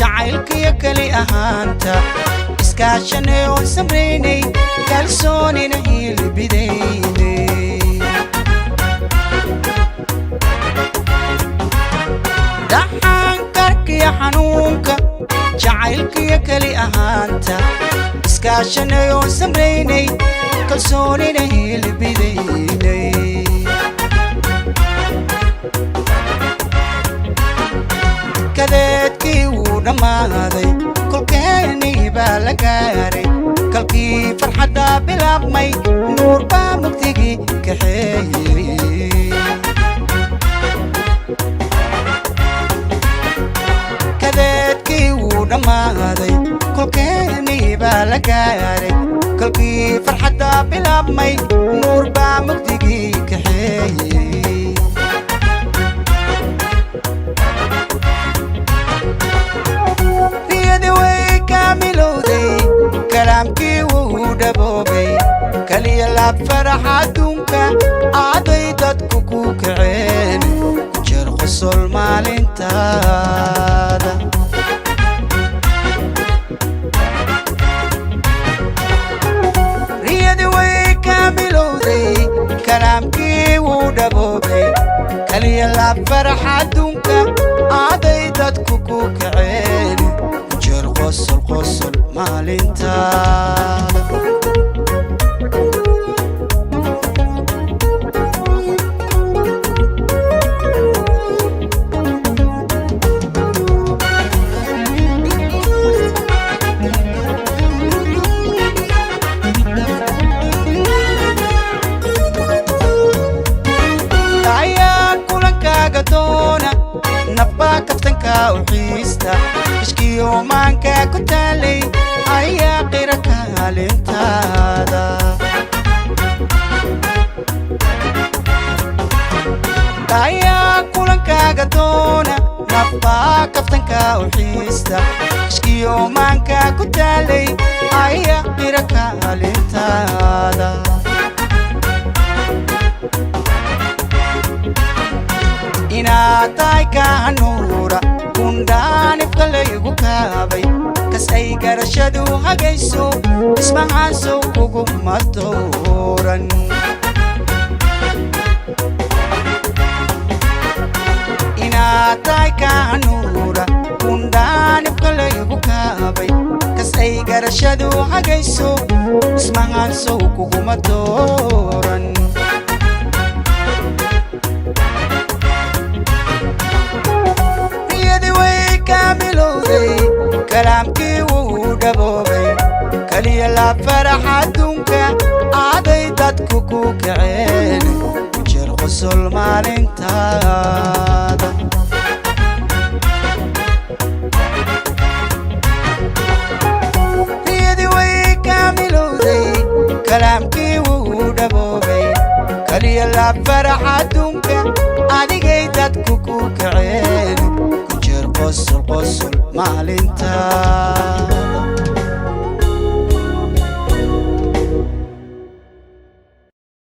jacaylka iyo kali ahaanta iskaashanay oo samreynay kalsoonina hilbidaynay dhaxankarka iyo xanuunka jacaylka iyo kali ahaanta iskaashanay oo samreynay kalsoonina hilbidaynay kadeedkii wuu dhammaaday kolkeenii baa la gaaray kalkii farxadda bilaabmay nuur baa mugdigii kaxeeyey kadeedkii wuu dhammaaday kolkeenii baa la gaaray kalkii farxadda bilaabmay nuur baa mugdigii kaxeeyey كلامكي ودبوبي كلي لاب فرح عدونك عادي دادكوكو كعين جرخ الصلمال انتادا ريادي وي كاملو دي كلامكي ودبوبي كلي لاب فرح عدونك عادي دادكوكو كعين قصل قصل maalintaada ayaa kulankaaga doona nafbaa kaftanka u xiista ishkiyo maanka ku taalay ayaa qira kaalintaada ayaa kulankaaga doona nafbaa kaftanka u xiista ishkiyo maanka ku taalay ayaa qira kaalintaada inaad tahay kaanuura kundhaanif kalaygu kaabay kas ay garashadu hagayso ismahaasow kuguma dooran inaad tahay kaanuura kundhaanif kalaygu kaabay kas ay garashadu hagayso ismahaasow kuguma dooran كلامكي ودبوبي كلي لاب فرح عدونك عادي دادكوكو كعين جرخ الصلمال انتادا ريدي وي كاملو دي كلامكي ودبوبي كلي لاب فرح عدونك عادي دادكوكو كعين قصل قصل maalinta